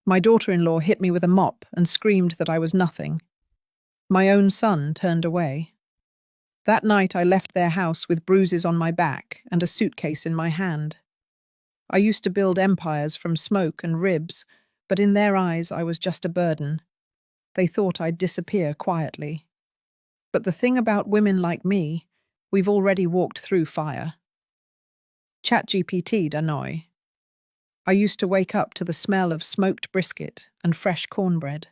My daughter-in-law hit me with a mop and screamed that I was nothing. My own son turned away. That night I left their house with bruises on my back and a suitcase in my hand. I used to build empires from smoke and ribs, but in their eyes I was just a burden. They thought I'd disappear quietly. But the thing about women like me, we've already walked through fire. ChatGPT Danoi. I used to wake up to the smell of smoked brisket and fresh cornbread.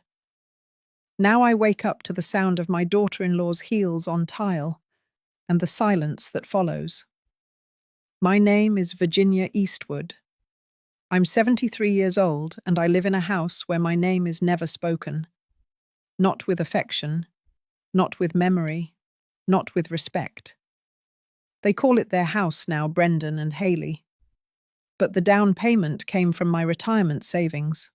Now I wake up to the sound of my daughter-in-law's heels on tile and the silence that follows. My name is Virginia Eastwood. I'm 73 years old and I live in a house where my name is never spoken. Not with affection, not with memory, not with respect. They call it their house now, Brendan and Haley. But the down payment came from my retirement savings.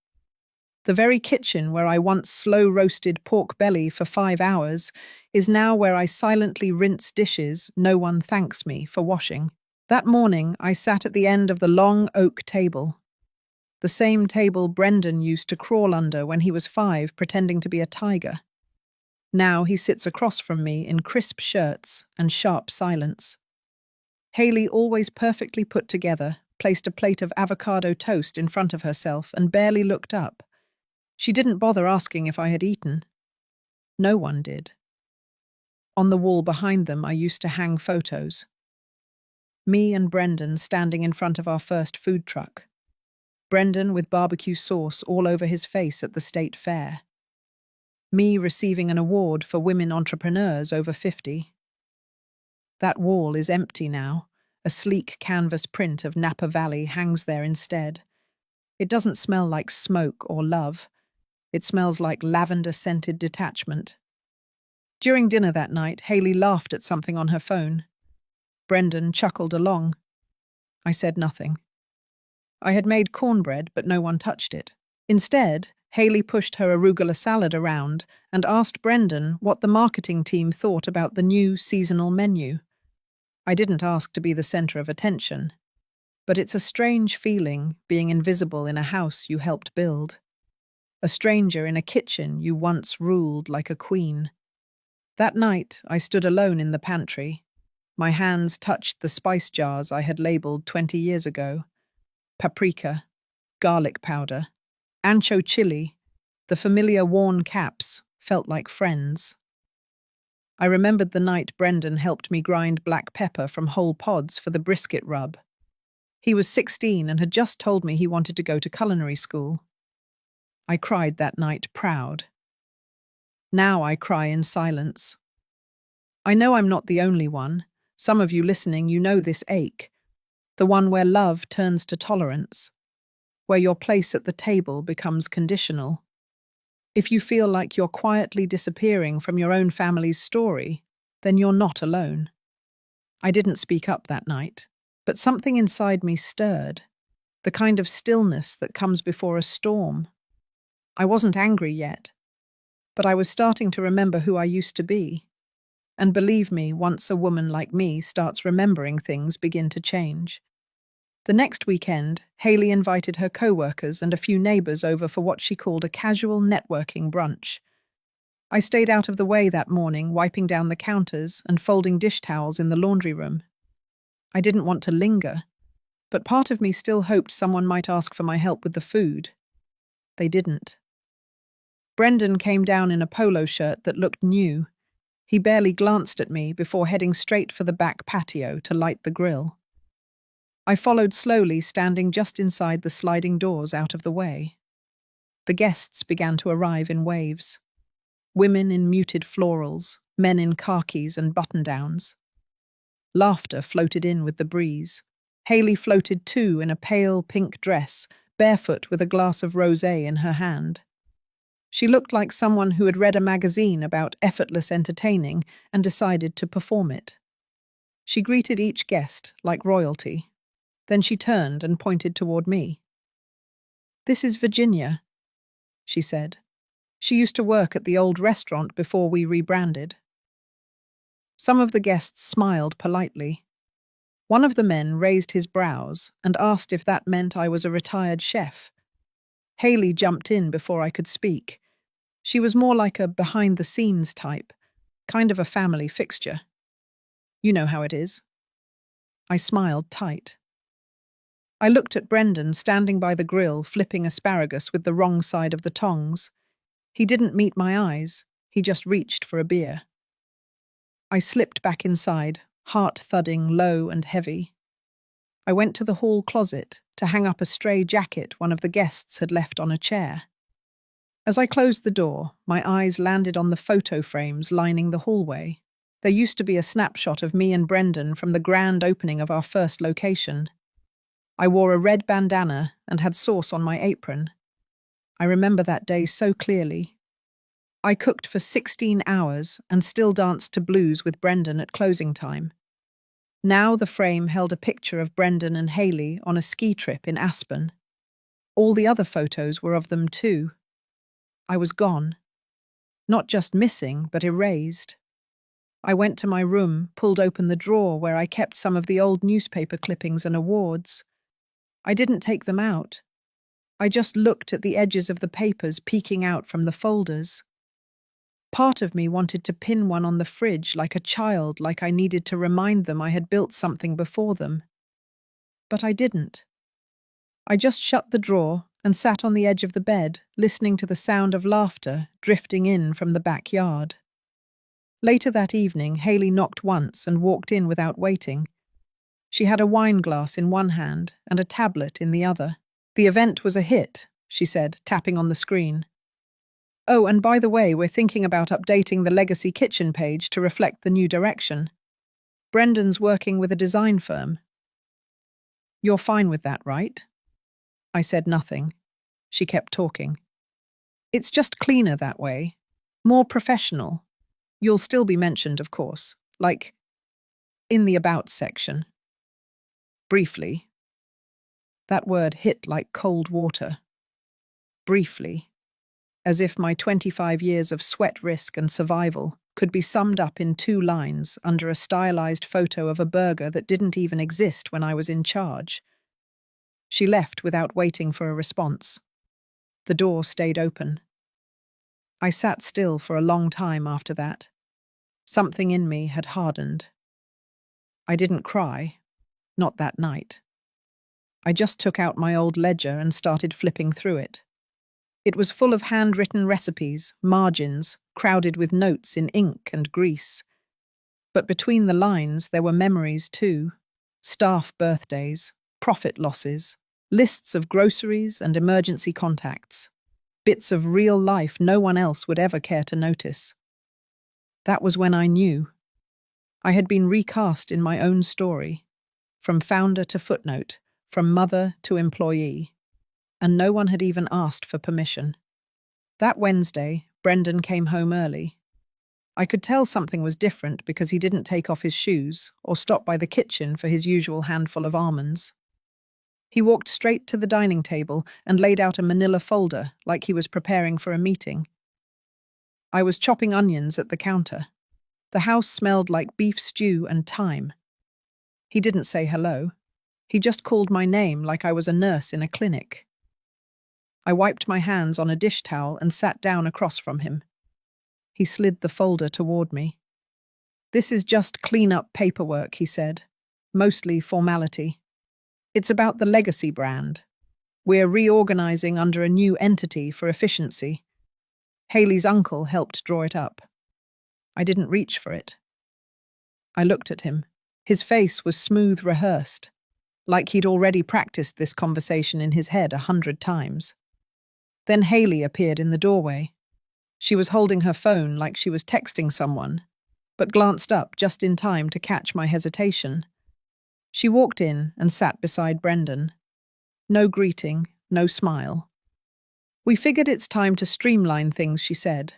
The very kitchen where I once slow-roasted pork belly for 5 hours is now where I silently rinse dishes no one thanks me for washing. That morning, I sat at the end of the long oak table. The same table Brendan used to crawl under when he was 5, pretending to be a tiger. Now he sits across from me in crisp shirts and sharp silence. Haley, always perfectly put together, placed a plate of avocado toast in front of herself and barely looked up. She didn't bother asking if I had eaten. No one did. On the wall behind them, I used to hang photos. Me and Brendan standing in front of our first food truck. Brendan with barbecue sauce all over his face at the state fair. Me receiving an award for women entrepreneurs over 50. That wall is empty now. A sleek canvas print of Napa Valley hangs there instead. It doesn't smell like smoke or love. It smells like lavender-scented detachment. During dinner that night, Haley laughed at something on her phone. Brendan chuckled along. I said nothing. I had made cornbread, but no one touched it. Instead, Haley pushed her arugula salad around and asked Brendan what the marketing team thought about the new seasonal menu. I didn't ask to be the center of attention, but it's a strange feeling being invisible in a house you helped build. A stranger in a kitchen you once ruled like a queen. That night, I stood alone in the pantry. My hands touched the spice jars I had labeled 20 years ago. Paprika, garlic powder, ancho chili, the familiar worn caps felt like friends. I remembered the night Brendan helped me grind black pepper from whole pods for the brisket rub. He was 16 and had just told me he wanted to go to culinary school. I cried that night, proud. Now I cry in silence. I know I'm not the only one. Some of you listening, you know this ache. The one where love turns to tolerance. Where your place at the table becomes conditional. If you feel like you're quietly disappearing from your own family's story, then you're not alone. I didn't speak up that night, but something inside me stirred. The kind of stillness that comes before a storm. I wasn't angry yet, but I was starting to remember who I used to be. And believe me, once a woman like me starts remembering, things begin to change. The next weekend, Haley invited her co-workers and a few neighbors over for what she called a casual networking brunch. I stayed out of the way that morning, wiping down the counters and folding dish towels in the laundry room. I didn't want to linger, but part of me still hoped someone might ask for my help with the food. They didn't. Brendan came down in a polo shirt that looked new. He barely glanced at me before heading straight for the back patio to light the grill. I followed slowly, standing just inside the sliding doors out of the way. The guests began to arrive in waves. Women in muted florals, men in khakis and button-downs. Laughter floated in with the breeze. Haley floated too in a pale pink dress, barefoot with a glass of rosé in her hand. She looked like someone who had read a magazine about effortless entertaining and decided to perform it. She greeted each guest like royalty. Then she turned and pointed toward me. "This is Virginia," she said. She used to work at the old restaurant before we rebranded. Some of the guests smiled politely. One of the men raised his brows and asked if that meant I was a retired chef. Haley jumped in before I could speak. She was more like a behind-the-scenes type, kind of a family fixture. You know how it is. I smiled tight. I looked at Brendan standing by the grill, flipping asparagus with the wrong side of the tongs. He didn't meet my eyes. He just reached for a beer. I slipped back inside, heart thudding low and heavy. I went to the hall closet to hang up a stray jacket one of the guests had left on a chair. As I closed the door, my eyes landed on the photo frames lining the hallway. There used to be a snapshot of me and Brendan from the grand opening of our first location. I wore a red bandana and had sauce on my apron. I remember that day so clearly. I cooked for 16 hours and still danced to blues with Brendan at closing time. Now the frame held a picture of Brendan and Haley on a ski trip in Aspen. All the other photos were of them too. I was gone. Not just missing, but erased. I went to my room, pulled open the drawer where I kept some of the old newspaper clippings and awards. I didn't take them out. I just looked at the edges of the papers peeking out from the folders. Part of me wanted to pin one on the fridge like a child, like I needed to remind them I had built something before them. But I didn't. I just shut the drawer and sat on the edge of the bed, listening to the sound of laughter drifting in from the backyard. Later that evening, Haley knocked once and walked in without waiting. She had a wine glass in one hand and a tablet in the other. "The event was a hit," she said, tapping on the screen. "Oh, and by the way, we're thinking about updating the Legacy Kitchen page to reflect the new direction. Brendan's working with a design firm." "You're fine with that, right?" I said nothing. She kept talking. "It's just cleaner that way. More professional. You'll still be mentioned, of course, like in the About section. Briefly." That word hit like cold water. Briefly. As if my 25 years of sweat, risk, and survival could be summed up in 2 lines under a stylized photo of a burger that didn't even exist when I was in charge. She left without waiting for a response. The door stayed open. I sat still for a long time after that. Something in me had hardened. I didn't cry, not that night. I just took out my old ledger and started flipping through it. It was full of handwritten recipes, margins, crowded with notes in ink and grease. But between the lines there were memories too. Staff birthdays, profit losses, lists of groceries and emergency contacts. Bits of real life no one else would ever care to notice. That was when I knew. I had been recast in my own story, from founder to footnote, from mother to employee. And no one had even asked for permission. That Wednesday, Brendan came home early. I could tell something was different because he didn't take off his shoes or stop by the kitchen for his usual handful of almonds. He walked straight to the dining table and laid out a manila folder like he was preparing for a meeting. I was chopping onions at the counter. The house smelled like beef stew and thyme. He didn't say hello. He just called my name like I was a nurse in a clinic. I wiped my hands on a dish towel and sat down across from him. He slid the folder toward me. "This is just clean-up paperwork," he said. "Mostly formality. It's about the Legacy brand. We're reorganizing under a new entity for efficiency." Haley's uncle helped draw it up. I didn't reach for it. I looked at him. His face was smooth rehearsed, like he'd already practiced this conversation in his head 100 times. Then Haley appeared in the doorway. She was holding her phone like she was texting someone, but glanced up just in time to catch my hesitation. She walked in and sat beside Brendan. No greeting, no smile. "We figured it's time to streamline things," she said.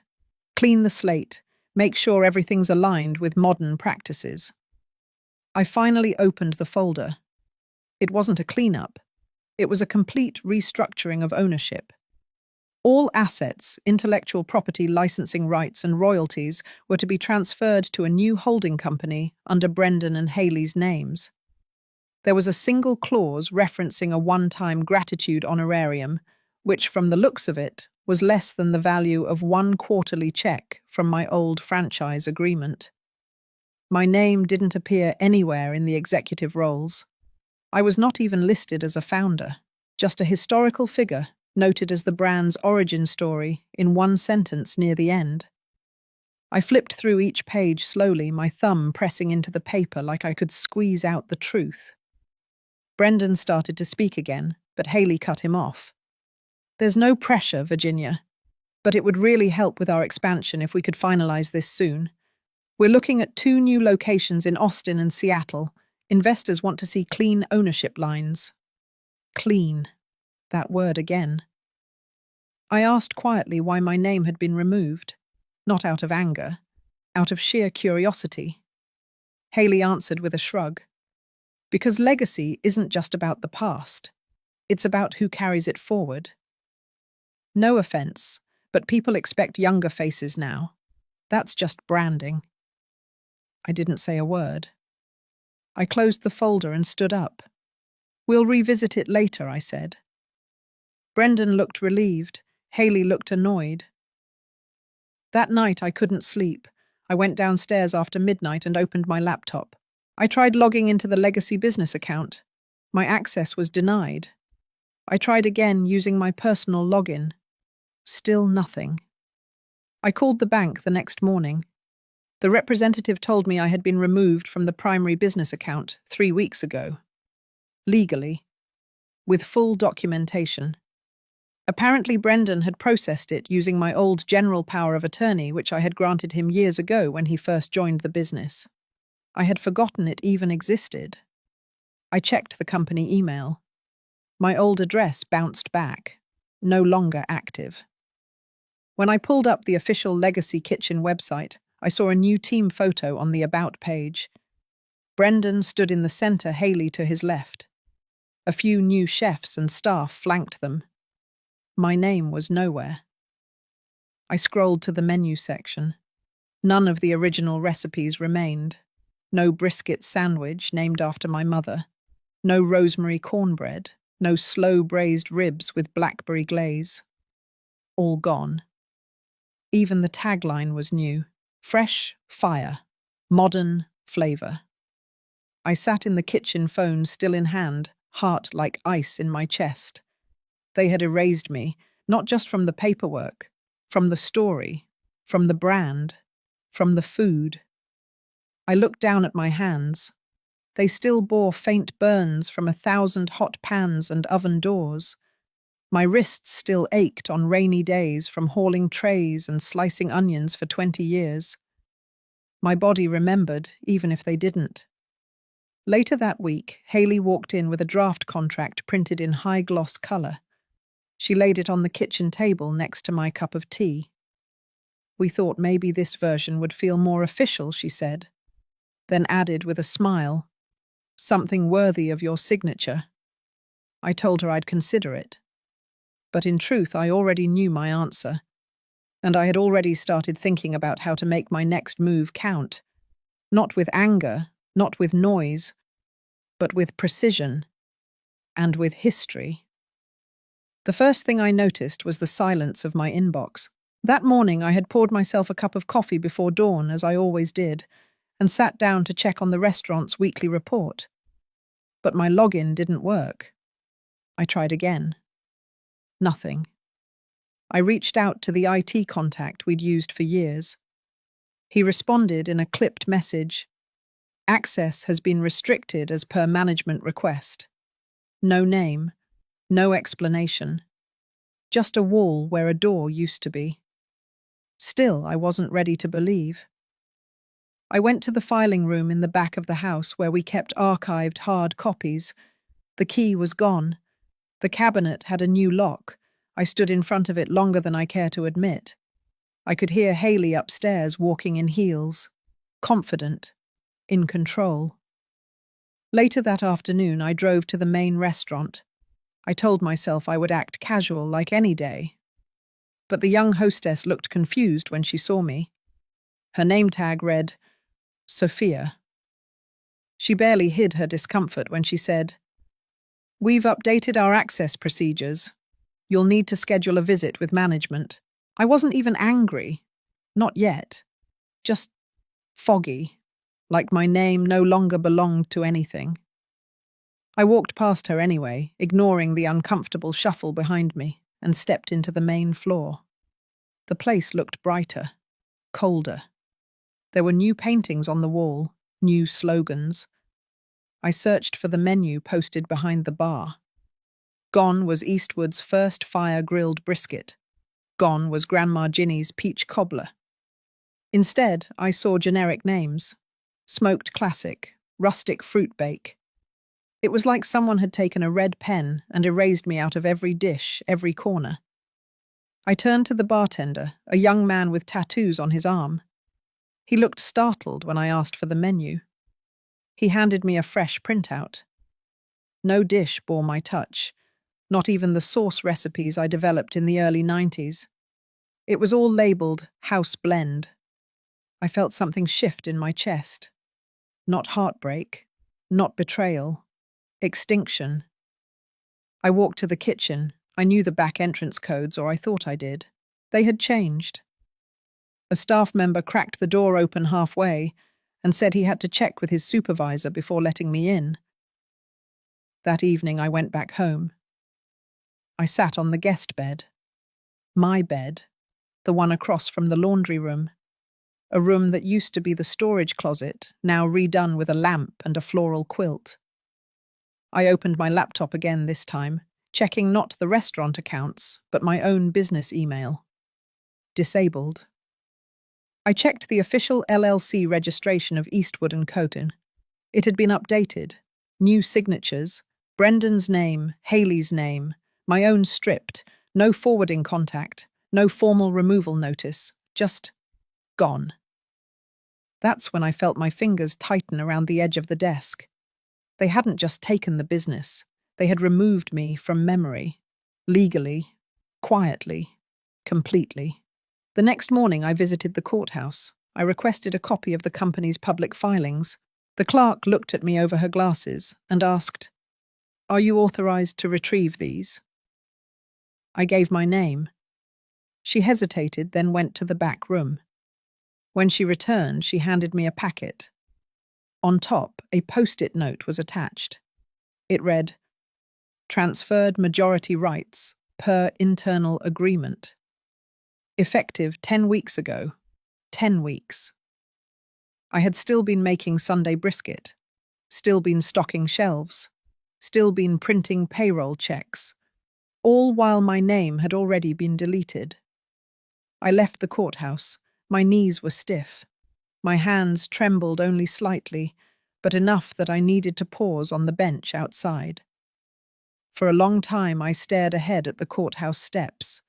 "Clean the slate, make sure everything's aligned with modern practices." I finally opened the folder. It wasn't a cleanup. It was a complete restructuring of ownership. All assets, intellectual property, licensing rights, and royalties were to be transferred to a new holding company under Brendan and Haley's names. There was a single clause referencing a one-time gratitude honorarium, which from the looks of it was less than the value of one quarterly check from my old franchise agreement. My name didn't appear anywhere in the executive roles. I was not even listed as a founder, just a historical figure noted as the brand's origin story in one sentence near the end. I flipped through each page slowly, my thumb pressing into the paper like I could squeeze out the truth. Brendan started to speak again, but Haley cut him off. "There's no pressure, Virginia, but it would really help with our expansion if we could finalize this soon. We're looking at 2 new locations in Austin and Seattle. Investors want to see clean ownership lines." Clean. That word again. I asked quietly why my name had been removed. Not out of anger, out of sheer curiosity. Haley answered with a shrug. "Because legacy isn't just about the past. It's about who carries it forward. No offense, but people expect younger faces now. That's just branding." I didn't say a word. I closed the folder and stood up. "We'll revisit it later," I said. Brendan looked relieved. Haley looked annoyed. That night I couldn't sleep. I went downstairs after midnight and opened my laptop. I tried logging into the legacy business account. My access was denied. I tried again using my personal login. Still nothing. I called the bank the next morning. The representative told me I had been removed from the primary business account 3 weeks ago. Legally. With full documentation. Apparently Brendan had processed it using my old general power of attorney, which I had granted him years ago when he first joined the business. I had forgotten it even existed. I checked the company email. My old address bounced back. No longer active. When I pulled up the official Legacy Kitchen website, I saw a new team photo on the About page. Brendan stood in the center, Haley to his left. A few new chefs and staff flanked them. My name was nowhere. I scrolled to the menu section. None of the original recipes remained. No brisket sandwich named after my mother. No rosemary cornbread. No slow braised ribs with blackberry glaze. All gone. Even the tagline was new. Fresh fire. Modern flavor. I sat in the kitchen, phone still in hand, heart like ice in my chest. They had erased me, not just from the paperwork, from the story, from the brand, from the food. I looked down at my hands. They still bore faint burns from 1,000 hot pans and oven doors. My wrists still ached on rainy days from hauling trays and slicing onions for 20 years. My body remembered, even if they didn't. Later that week, Haley walked in with a draft contract printed in high-gloss color. She laid it on the kitchen table next to my cup of tea. "We thought maybe this version would feel more official," she said, then added with a smile, "Something worthy of your signature." I told her I'd consider it. But in truth, I already knew my answer, and I had already started thinking about how to make my next move count. Not with anger, not with noise, but with precision and with history. The first thing I noticed was the silence of my inbox. That morning I had poured myself a cup of coffee before dawn, as I always did, and sat down to check on the restaurant's weekly report. But my login didn't work. I tried again. Nothing. I reached out to the IT contact we'd used for years. He responded in a clipped message. "Access has been restricted as per management request." No name, no explanation. Just a wall where a door used to be. Still, I wasn't ready to believe. I went to the filing room in the back of the house where we kept archived hard copies. The key was gone. The cabinet had a new lock. I stood in front of it longer than I care to admit. I could hear Haley upstairs walking in heels, confident, in control. Later that afternoon, I drove to the main restaurant. I told myself I would act casual like any day. But the young hostess looked confused when she saw me. Her name tag read, Sophia. She barely hid her discomfort when she said, "We've updated our access procedures." You'll need to schedule a visit with management. I wasn't even angry. Not yet. Just foggy, like my name no longer belonged to anything. I walked past her anyway, ignoring the uncomfortable shuffle behind me, and stepped into the main floor. The place looked brighter, colder. There were new paintings on the wall, new slogans. I searched for the menu posted behind the bar. Gone was Eastwood's first fire-grilled brisket. Gone was Grandma Ginny's peach cobbler. Instead, I saw generic names. Smoked classic, rustic fruit bake. It was like someone had taken a red pen and erased me out of every dish, every corner. I turned to the bartender, a young man with tattoos on his arm. He looked startled when I asked for the menu. He handed me a fresh printout. No dish bore my touch, not even the sauce recipes I developed in the early 90s. It was all labeled House Blend. I felt something shift in my chest. Not heartbreak, not betrayal, extinction. I walked to the kitchen. I knew the back entrance codes, or I thought I did. They had changed. A staff member cracked the door open halfway and said he had to check with his supervisor before letting me in. That evening I went back home. I sat on the guest bed. My bed, the one across from the laundry room. A room that used to be the storage closet, now redone with a lamp and a floral quilt. I opened my laptop again this time, checking not the restaurant accounts, but my own business email. Disabled. I checked the official LLC registration of Eastwood & Coton. It had been updated. New signatures, Brendan's name, Haley's name, my own stripped, no forwarding contact, no formal removal notice, just gone. That's when I felt my fingers tighten around the edge of the desk. They hadn't just taken the business. They had removed me from memory. Legally, quietly, completely. The next morning I visited the courthouse. I requested a copy of the company's public filings. The clerk looked at me over her glasses and asked, "Are you authorized to retrieve these?" I gave my name. She hesitated, then went to the back room. When she returned, she handed me a packet. On top, a post-it note was attached. It read, "Transferred majority rights, per internal agreement. Effective 10 weeks ago. 10 weeks. I had still been making Sunday brisket, still been stocking shelves, still been printing payroll checks, all while my name had already been deleted. I left the courthouse. My knees were stiff. My hands trembled only slightly, but enough that I needed to pause on the bench outside. For a long time I stared ahead at the courthouse steps.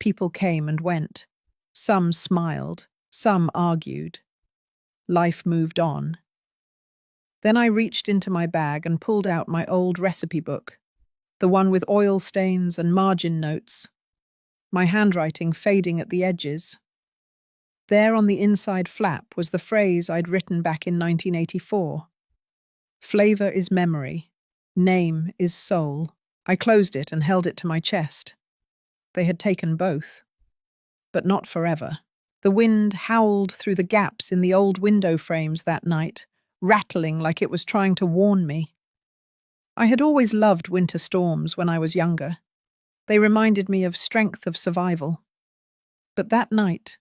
People came and went. Some smiled, some argued. Life moved on. Then I reached into my bag and pulled out my old recipe book, the one with oil stains and margin notes, my handwriting fading at the edges. There on the inside flap was the phrase I'd written back in 1984. Flavor is memory. Name is soul. I closed it and held it to my chest. They had taken both. But not forever. The wind howled through the gaps in the old window frames that night, rattling like it was trying to warn me. I had always loved winter storms when I was younger. They reminded me of strength of survival. But that night,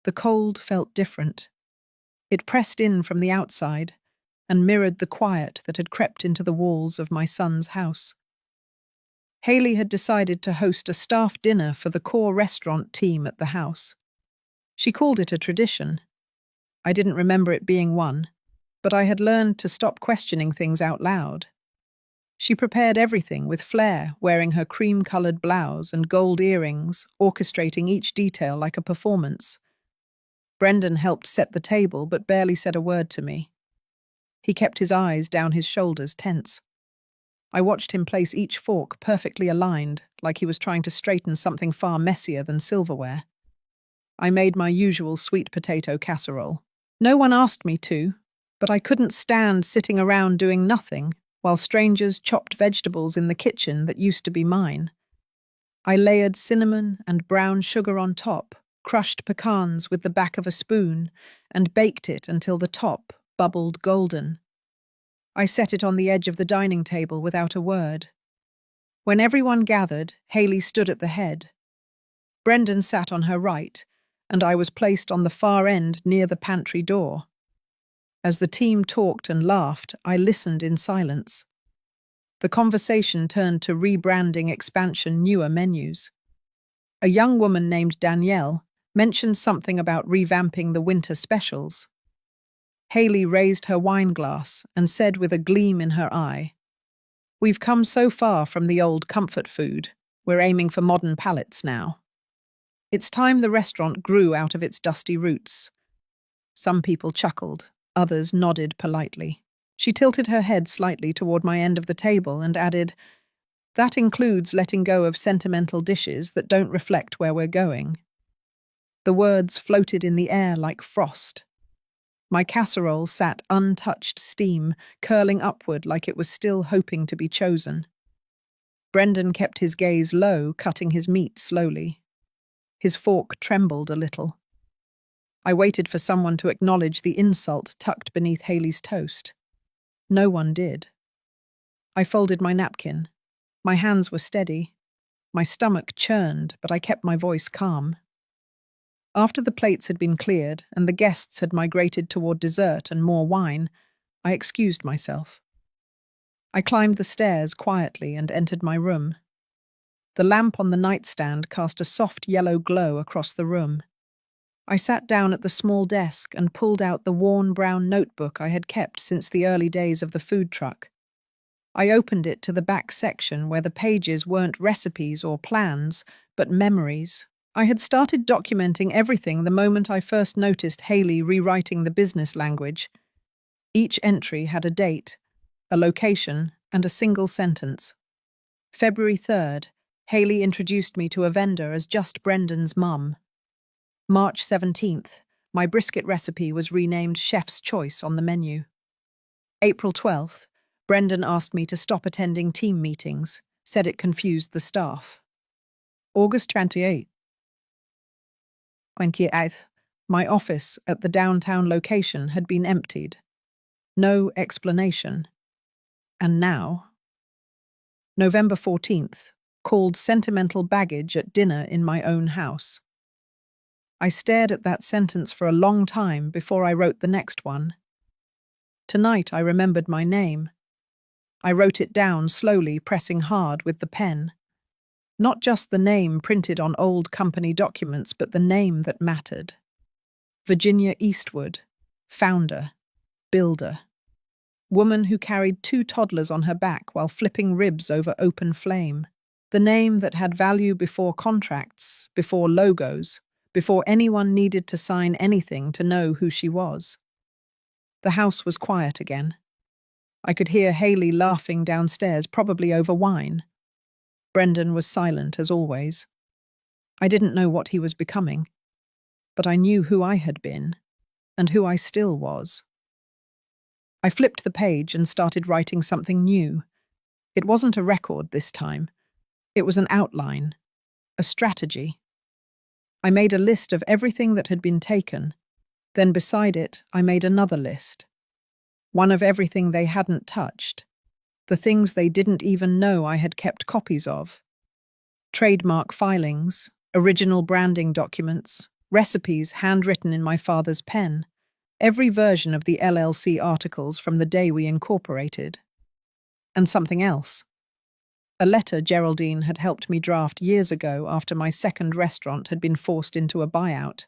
the cold felt different. It pressed in from the outside and mirrored the quiet that had crept into the walls of my son's house. Haley had decided to host a staff dinner for the core restaurant team at the house. She called it a tradition. I didn't remember it being one, but I had learned to stop questioning things out loud. She prepared everything with flair, wearing her cream-colored blouse and gold earrings, orchestrating each detail like a performance. Brendan helped set the table, but barely said a word to me. He kept his eyes down his shoulders, tense. I watched him place each fork perfectly aligned, like he was trying to straighten something far messier than silverware. I made my usual sweet potato casserole. No one asked me to, but I couldn't stand sitting around doing nothing while strangers chopped vegetables in the kitchen that used to be mine. I layered cinnamon and brown sugar on top, crushed pecans with the back of a spoon, and baked it until the top bubbled golden. I set it on the edge of the dining table without a word. When everyone gathered, Haley stood at the head. Brendan sat on her right, and I was placed on the far end near the pantry door. As the team talked and laughed, I listened in silence. The conversation turned to rebranding expansion newer menus. A young woman named Danielle mentioned something about revamping the winter specials. Haley raised her wine glass and said with a gleam in her eye, "We've come so far from the old comfort food. We're aiming for modern palates now." It's time the restaurant grew out of its dusty roots. Some people chuckled, others nodded politely. She tilted her head slightly toward my end of the table and added, "That includes letting go of sentimental dishes that don't reflect where we're going." The words floated in the air like frost. My casserole sat untouched steam, curling upward like it was still hoping to be chosen. Brendan kept his gaze low, cutting his meat slowly. His fork trembled a little. I waited for someone to acknowledge the insult tucked beneath Haley's toast. No one did. I folded my napkin. My hands were steady. My stomach churned, but I kept my voice calm. After the plates had been cleared and the guests had migrated toward dessert and more wine, I excused myself. I climbed the stairs quietly and entered my room. The lamp on the nightstand cast a soft yellow glow across the room. I sat down at the small desk and pulled out the worn brown notebook I had kept since the early days of the food truck. I opened it to the back section where the pages weren't recipes or plans, but memories. I had started documenting everything the moment I first noticed Haley rewriting the business language. Each entry had a date, a location, and a single sentence. February 3rd, Haley introduced me to a vendor as just Brendan's mum. March 17th, my brisket recipe was renamed Chef's Choice on the menu. April 12th, Brendan asked me to stop attending team meetings, said it confused the staff. August 28th, my office at the downtown location had been emptied. No explanation. And now? November 14th, called sentimental baggage at dinner in my own house. I stared at that sentence for a long time before I wrote the next one. Tonight I remembered my name. I wrote it down slowly, pressing hard with the pen. Not just the name printed on old company documents, but the name that mattered. Virginia Eastwood, founder, builder. Woman who carried 2 toddlers on her back while flipping ribs over open flame. The name that had value before contracts, before logos, before anyone needed to sign anything to know who she was. The house was quiet again. I could hear Haley laughing downstairs, probably over wine. Brendan was silent as always. I didn't know what he was becoming, but I knew who I had been, and who I still was. I flipped the page and started writing something new. It wasn't a record this time. It was an outline, a strategy. I made a list of everything that had been taken. Then beside it, I made another list. One of everything they hadn't touched. The things they didn't even know I had kept copies of. Trademark filings, original branding documents, recipes handwritten in my father's pen. Every version of the LLC articles from the day we incorporated. And something else. A letter Geraldine had helped me draft years ago after my second restaurant had been forced into a buyout.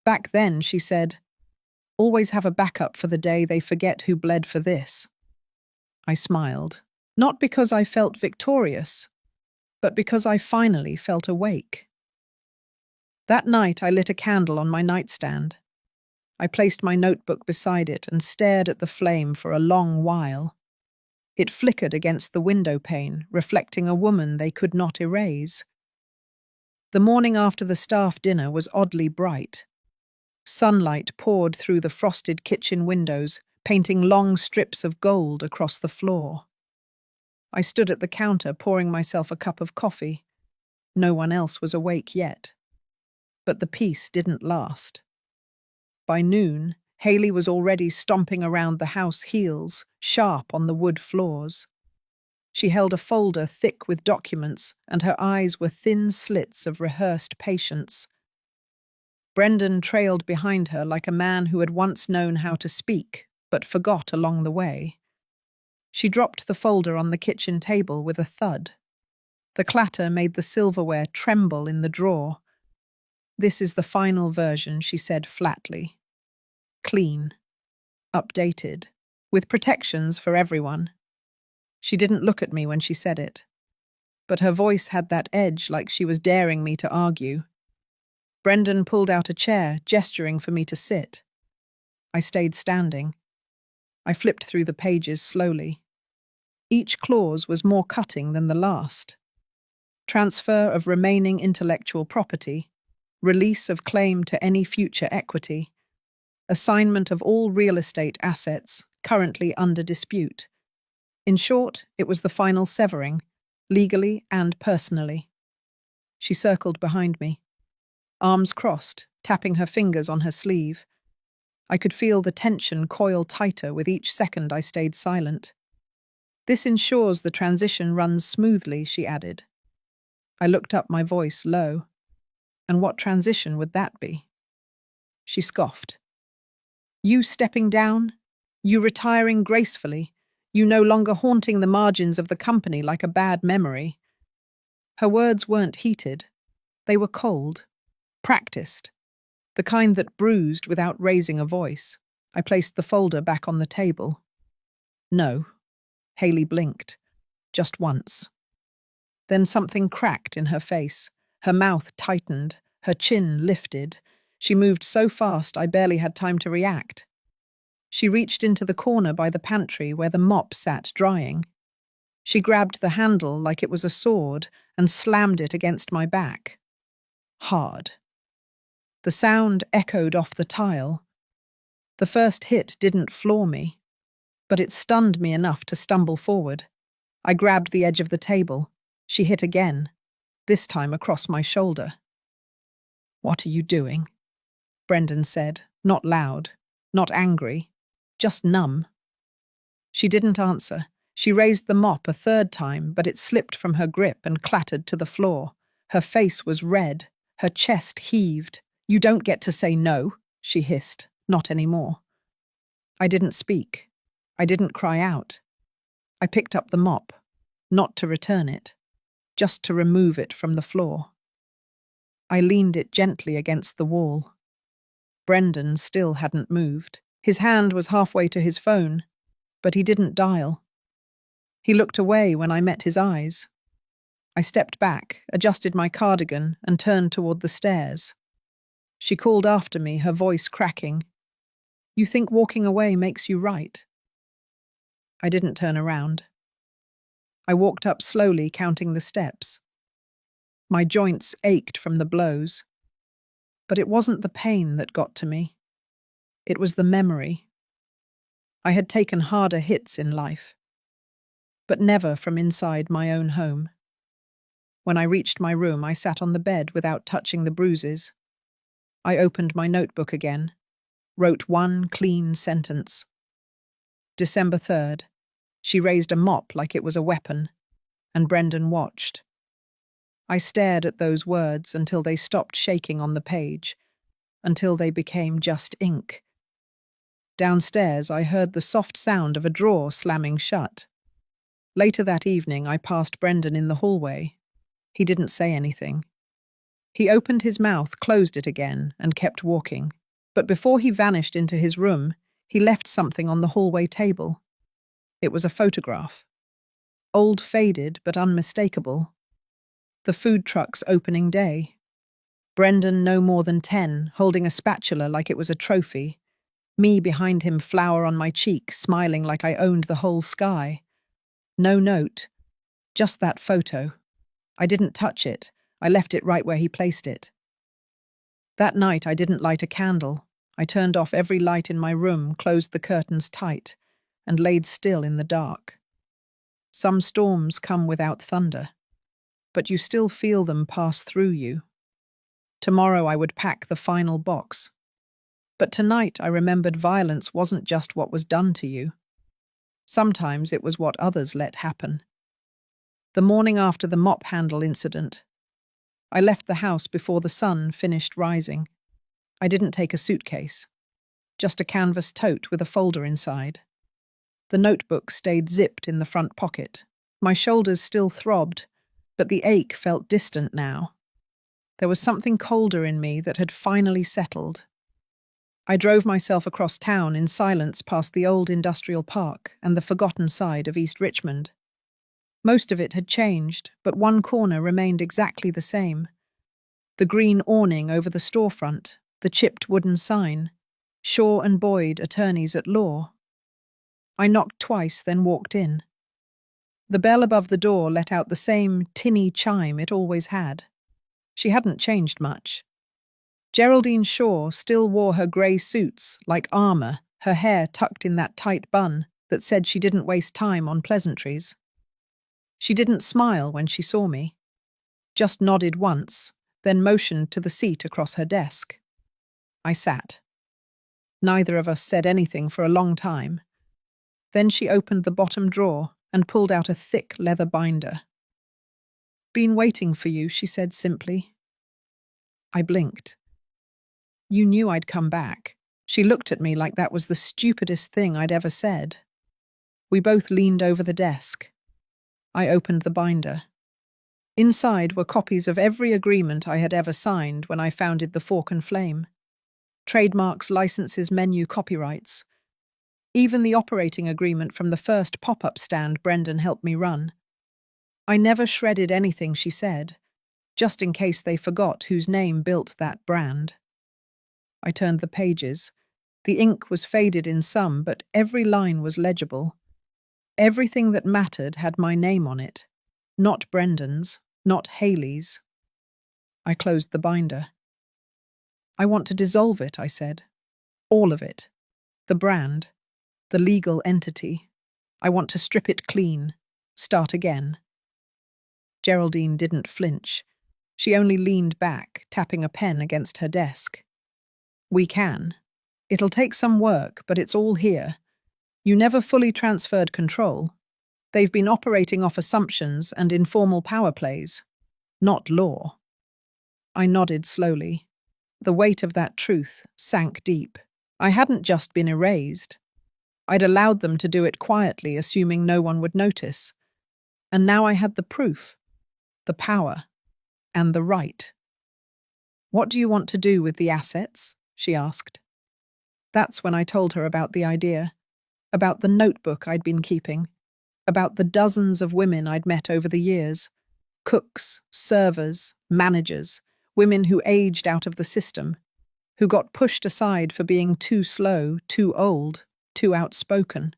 Back then, she said, "Always have a backup for the day they forget who bled for this." I smiled, not because I felt victorious, but because I finally felt awake. That night, I lit a candle on my nightstand. I placed my notebook beside it and stared at the flame for a long while. It flickered against the window pane, reflecting a woman they could not erase. The morning after the staff dinner was oddly bright. Sunlight poured through the frosted kitchen windows, painting long strips of gold across the floor. I stood at the counter pouring myself a cup of coffee. No one else was awake yet. But the peace didn't last. By noon, Haley was already stomping around the house heels, sharp on the wood floors. She held a folder thick with documents, and her eyes were thin slits of rehearsed patience. Brendan trailed behind her like a man who had once known how to speak, but forgot along the way. She dropped the folder on the kitchen table with a thud. The clatter made the silverware tremble in the drawer. "This is the final version," she said flatly. "Clean. Updated. With protections for everyone." She didn't look at me when she said it, but her voice had that edge like she was daring me to argue. Brendan pulled out a chair, gesturing for me to sit. I stayed standing. I flipped through the pages slowly. Each clause was more cutting than the last. Transfer of remaining intellectual property, release of claim to any future equity, assignment of all real estate assets currently under dispute. In short, it was the final severing, legally and personally. She circled behind me, arms crossed, tapping her fingers on her sleeve. I could feel the tension coil tighter with each second I stayed silent. "This ensures the transition runs smoothly," she added. I looked up, my voice low. "And what transition would that be?" She scoffed. "You stepping down? You retiring gracefully? You no longer haunting the margins of the company like a bad memory?" Her words weren't heated. They were cold, practiced, the kind that bruised without raising a voice. I placed the folder back on the table. "No." Haley blinked. "Just once." Then something cracked in her face. Her mouth tightened, her chin lifted. She moved so fast I barely had time to react. She reached into the corner by the pantry where the mop sat drying. She grabbed the handle like it was a sword and slammed it against my back. Hard. The sound echoed off the tile. The first hit didn't floor me, but it stunned me enough to stumble forward. I grabbed the edge of the table. She hit again, this time across my shoulder. "What are you doing?" Brendan said, not loud, not angry, just numb. She didn't answer. She raised the mop a third time, but it slipped from her grip and clattered to the floor. Her face was red. Her chest heaved. "You don't get to say no," she hissed. "Not anymore." I didn't speak. I didn't cry out. I picked up the mop, not to return it, just to remove it from the floor. I leaned it gently against the wall. Brendan still hadn't moved. His hand was halfway to his phone, but he didn't dial. He looked away when I met his eyes. I stepped back, adjusted my cardigan, and turned toward the stairs. She called after me, her voice cracking. "You think walking away makes you right?" I didn't turn around. I walked up slowly, counting the steps. My joints ached from the blows. But it wasn't the pain that got to me. It was the memory. I had taken harder hits in life, but never from inside my own home. When I reached my room, I sat on the bed without touching the bruises. I opened my notebook again, wrote one clean sentence. December 3rd. She raised a mop like it was a weapon, and Brendan watched. I stared at those words until they stopped shaking on the page, until they became just ink. Downstairs, I heard the soft sound of a drawer slamming shut. Later that evening, I passed Brendan in the hallway. He didn't say anything. He opened his mouth, closed it again, and kept walking. But before he vanished into his room, he left something on the hallway table. It was a photograph. Old, faded, but unmistakable. The food truck's opening day. Brendan no more than 10, holding a spatula like it was a trophy. Me behind him, flour on my cheek, smiling like I owned the whole sky. No note. Just that photo. I didn't touch it. I left it right where he placed it. That night, I didn't light a candle. I turned off every light in my room, closed the curtains tight, and laid still in the dark. Some storms come without thunder, but you still feel them pass through you. Tomorrow I would pack the final box. But tonight I remembered violence wasn't just what was done to you. Sometimes it was what others let happen. The morning after the mop handle incident, I left the house before the sun finished rising. I didn't take a suitcase, just a canvas tote with a folder inside. The notebook stayed zipped in the front pocket. My shoulders still throbbed, but the ache felt distant now. There was something colder in me that had finally settled. I drove myself across town in silence past the old industrial park and the forgotten side of East Richmond. Most of it had changed, but one corner remained exactly the same. The green awning over the storefront, the chipped wooden sign, Shaw and Boyd, attorneys at law. I knocked twice, then walked in. The bell above the door let out the same tinny chime it always had. She hadn't changed much. Geraldine Shaw still wore her grey suits, like armour, her hair tucked in that tight bun that said she didn't waste time on pleasantries. She didn't smile when she saw me, just nodded once, then motioned to the seat across her desk. I sat. Neither of us said anything for a long time. Then she opened the bottom drawer and pulled out a thick leather binder. "Been waiting for you," she said simply. I blinked. "You knew I'd come back." She looked at me like that was the stupidest thing I'd ever said. We both leaned over the desk. I opened the binder. Inside were copies of every agreement I had ever signed when I founded the Fork and Flame. Trademarks, licenses, menu, copyrights. Even the operating agreement from the first pop-up stand Brendan helped me run. I never shredded anything she said, just in case they forgot whose name built that brand. I turned the pages. The ink was faded in some, but every line was legible. Everything that mattered had my name on it. Not Brendan's, not Hayley's. I closed the binder. "I want to dissolve it," I said. "All of it. The brand. The legal entity. I want to strip it clean. Start again." Geraldine didn't flinch. She only leaned back, tapping a pen against her desk. "We can. It'll take some work, but it's all here. You never fully transferred control. They've been operating off assumptions and informal power plays, not law." I nodded slowly. The weight of that truth sank deep. I hadn't just been erased. I'd allowed them to do it quietly, assuming no one would notice. And now I had the proof, the power, and the right. "What do you want to do with the assets?" she asked. That's when I told her about the idea, about the notebook I'd been keeping, about the dozens of women I'd met over the years, cooks, servers, managers, women who aged out of the system, who got pushed aside for being too slow, too old, too outspoken.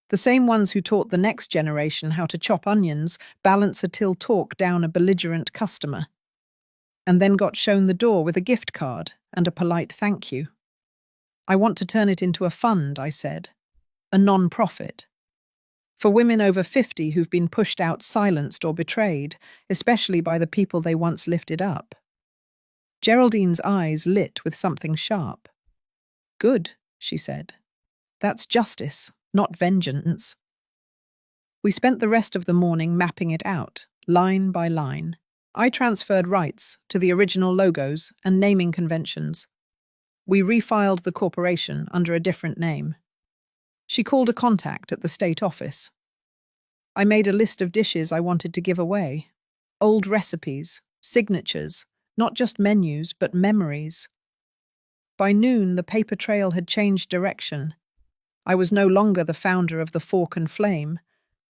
The same ones who taught the next generation how to chop onions, balance a till talk down a belligerent customer, and then got shown the door with a gift card and a polite thank you. "I want to turn it into a fund," I said, "a non-profit. For women over 50 who've been pushed out, silenced or betrayed, especially by the people they once lifted up." Geraldine's eyes lit with something sharp. "Good," she said. "That's justice, not vengeance." We spent the rest of the morning mapping it out, line by line. I transferred rights to the original logos and naming conventions. We refiled the corporation under a different name. She called a contact at the state office. I made a list of dishes I wanted to give away. Old recipes, signatures, not just menus, but memories. By noon, the paper trail had changed direction. I was no longer the founder of the Fork and Flame.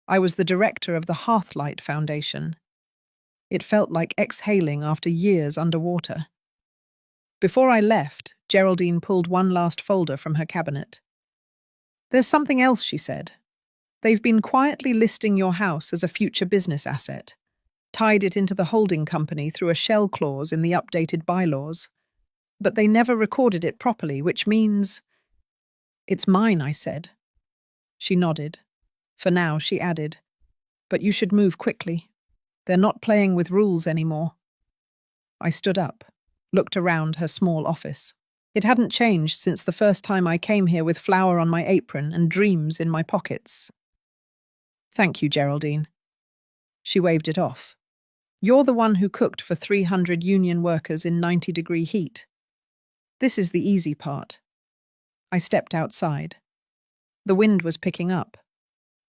I was the director of the Hearthlight Foundation. It felt like exhaling after years underwater. Before I left, Geraldine pulled one last folder from her cabinet. "There's something else," she said. "They've been quietly listing your house as a future business asset, tied it into the holding company through a shell clause in the updated bylaws. But they never recorded it properly, which means—" "It's mine," I said. She nodded. For now, she added, "But you should move quickly. They're not playing with rules anymore. I stood up, looked around her small office. It hadn't changed since the first time I came here with flour on my apron and dreams in my pockets. Thank you, Geraldine. She waved it off. You're the one who cooked for 300 union workers in 90-degree heat. This is the easy part. I stepped outside. The wind was picking up.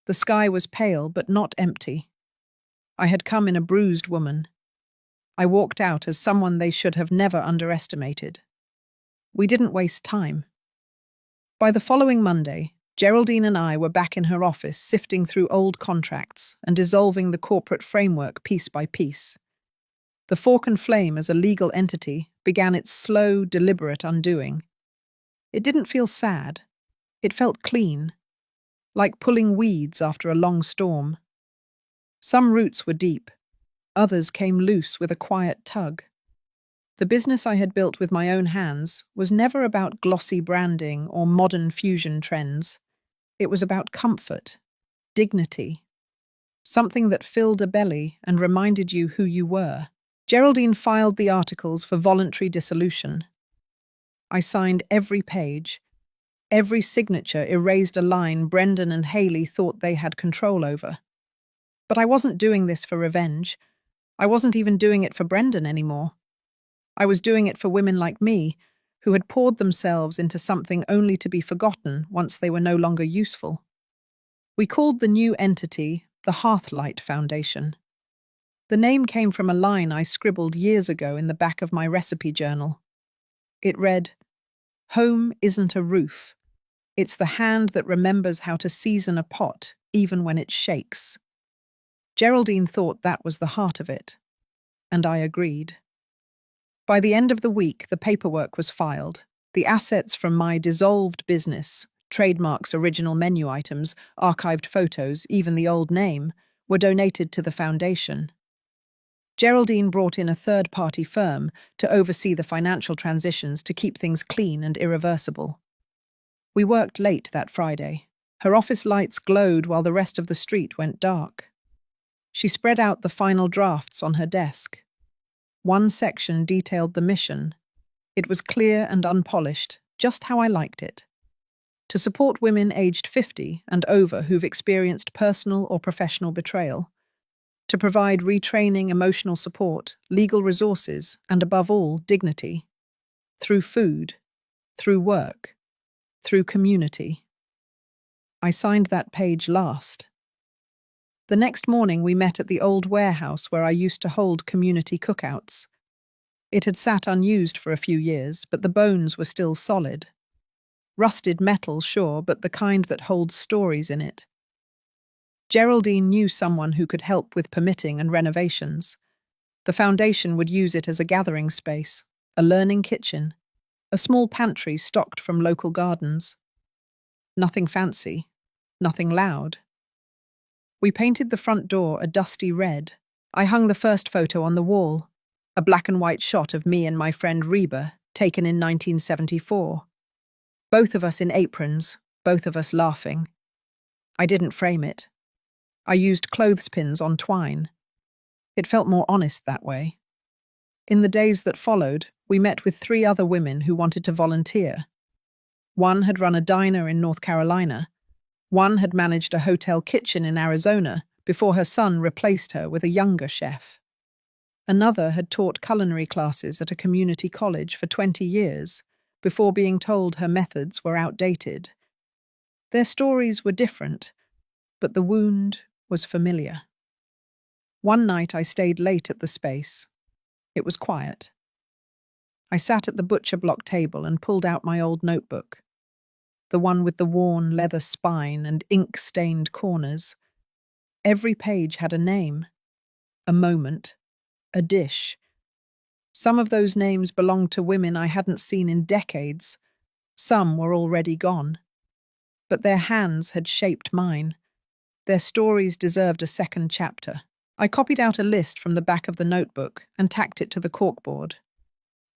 The sky was pale but not empty. I had come in a bruised woman. I walked out as someone they should have never underestimated. We didn't waste time. By the following Monday, Geraldine and I were back in her office sifting through old contracts and dissolving the corporate framework piece by piece. The Fork and Flame as a legal entity began its slow, deliberate undoing. It didn't feel sad. It felt clean, like pulling weeds after a long storm. Some roots were deep, others came loose with a quiet tug. The business I had built with my own hands was never about glossy branding or modern fusion trends. It was about comfort, dignity, something that filled a belly and reminded you who you were. Geraldine filed the articles for voluntary dissolution. I signed every page. Every signature erased a line Brendan and Haley thought they had control over. But I wasn't doing this for revenge. I wasn't even doing it for Brendan anymore. I was doing it for women like me, who had poured themselves into something only to be forgotten once they were no longer useful. We called the new entity the Hearthlight Foundation. The name came from a line I scribbled years ago in the back of my recipe journal. It read, "Home isn't a roof. It's the hand that remembers how to season a pot, even when it shakes." Geraldine thought that was the heart of it, and I agreed. By the end of the week, the paperwork was filed. The assets from my dissolved business, trademarks, original menu items, archived photos, even the old name, were donated to the foundation. Geraldine brought in a third-party firm to oversee the financial transitions to keep things clean and irreversible. We worked late that Friday. Her office lights glowed while the rest of the street went dark. She spread out the final drafts on her desk. One section detailed the mission. It was clear and unpolished, just how I liked it. To support women aged 50 and over who've experienced personal or professional betrayal. To provide retraining, emotional support, legal resources, and above all, dignity. Through food, through work, through community. I signed that page last. The next morning we met at the old warehouse where I used to hold community cookouts. It had sat unused for a few years, but the bones were still solid. Rusted metal, sure, but the kind that holds stories in it. Geraldine knew someone who could help with permitting and renovations. The foundation would use it as a gathering space, a learning kitchen, a small pantry stocked from local gardens. Nothing fancy, nothing loud. We painted the front door a dusty red. I hung the first photo on the wall, a black and white shot of me and my friend Reba, taken in 1974. Both of us in aprons, both of us laughing. I didn't frame it. I used clothespins on twine. It felt more honest that way. In the days that followed, we met with 3 other women who wanted to volunteer. One had run a diner in North Carolina. One had managed a hotel kitchen in Arizona before her son replaced her with a younger chef. Another had taught culinary classes at a community college for 20 years before being told her methods were outdated. Their stories were different, but the wound was familiar. One night I stayed late at the space. It was quiet. I sat at the butcher block table and pulled out my old notebook, the one with the worn leather spine and ink-stained corners. Every page had a name, a moment, a dish. Some of those names belonged to women I hadn't seen in decades. Some were already gone. But their hands had shaped mine. Their stories deserved a second chapter. I copied out a list from the back of the notebook and tacked it to the corkboard.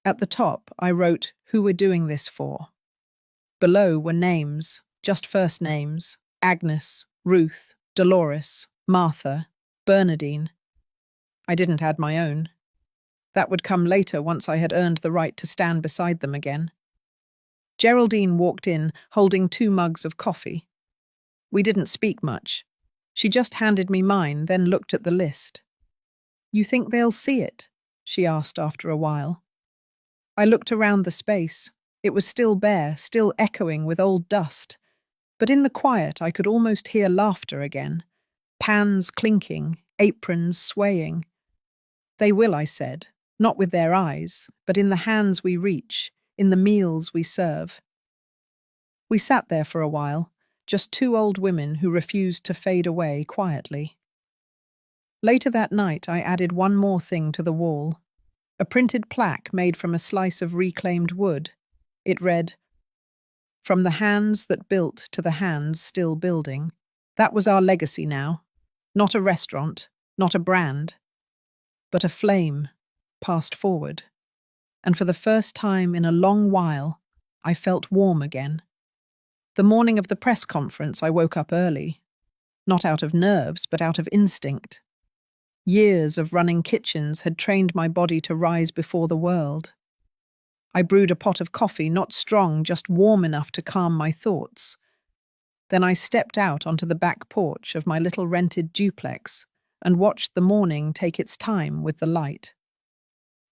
At the top, I wrote who we're doing this for. Below were names, just first names: Agnes, Ruth, Dolores, Martha, Bernadine. I didn't add my own. That would come later once I had earned the right to stand beside them again. Geraldine walked in, holding 2 mugs of coffee. We didn't speak much. She just handed me mine, then looked at the list. "You think they'll see it?" she asked after a while. I looked around the space. It was still bare, still echoing with old dust. But in the quiet, I could almost hear laughter again. Pans clinking, aprons swaying. "They will," I said, "not with their eyes, but in the hands we reach, in the meals we serve." We sat there for a while, just 2 old women who refused to fade away quietly. Later that night, I added one more thing to the wall. A printed plaque made from a slice of reclaimed wood. It read, "From the hands that built to the hands still building." That was our legacy now. Not a restaurant, not a brand, but a flame passed forward. And for the first time in a long while, I felt warm again. The morning of the press conference, I woke up early. Not out of nerves, but out of instinct. Years of running kitchens had trained my body to rise before the world. I brewed a pot of coffee, not strong, just warm enough to calm my thoughts. Then I stepped out onto the back porch of my little rented duplex and watched the morning take its time with the light.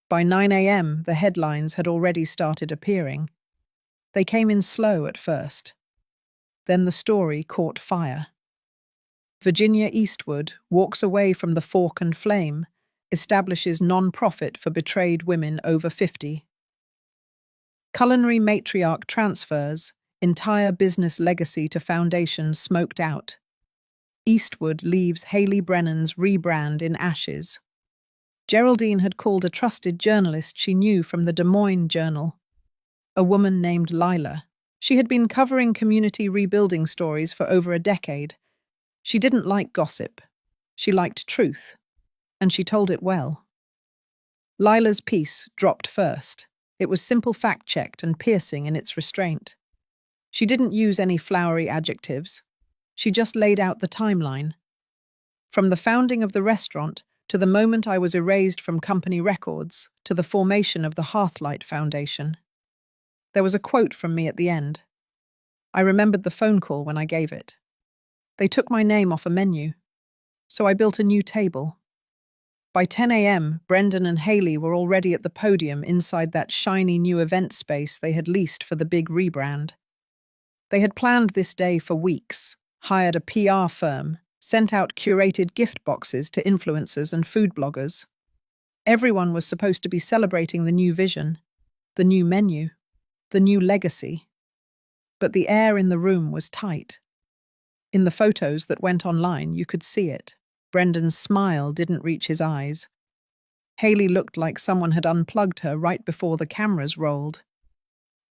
By 9 a.m., the headlines had already started appearing. They came in slow at first. Then the story caught fire. Virginia Eastwood walks away from the fork and flame, establishes non-profit for betrayed women over 50. Culinary matriarch transfers, entire business legacy to foundation smoked out. Eastwood leaves Haley Brennan's rebrand in ashes. Geraldine had called a trusted journalist she knew from the Des Moines Journal, a woman named Lila. She had been covering community rebuilding stories for over a decade. She didn't like gossip. She liked truth, and she told it well. Lila's piece dropped first. It was simple fact-checked and piercing in its restraint. She didn't use any flowery adjectives. She just laid out the timeline. From the founding of the restaurant to the moment I was erased from company records to the formation of the Hearthlight Foundation. There was a quote from me at the end. I remembered the phone call when I gave it. They took my name off a menu, so I built a new table. By 10 a.m., Brendan and Haley were already at the podium inside that shiny new event space they had leased for the big rebrand. They had planned this day for weeks, hired a PR firm, sent out curated gift boxes to influencers and food bloggers. Everyone was supposed to be celebrating the new vision, the new menu, the new legacy. But the air in the room was tight. In the photos that went online, you could see it. Brendan's smile didn't reach his eyes. Haley looked like someone had unplugged her right before the cameras rolled.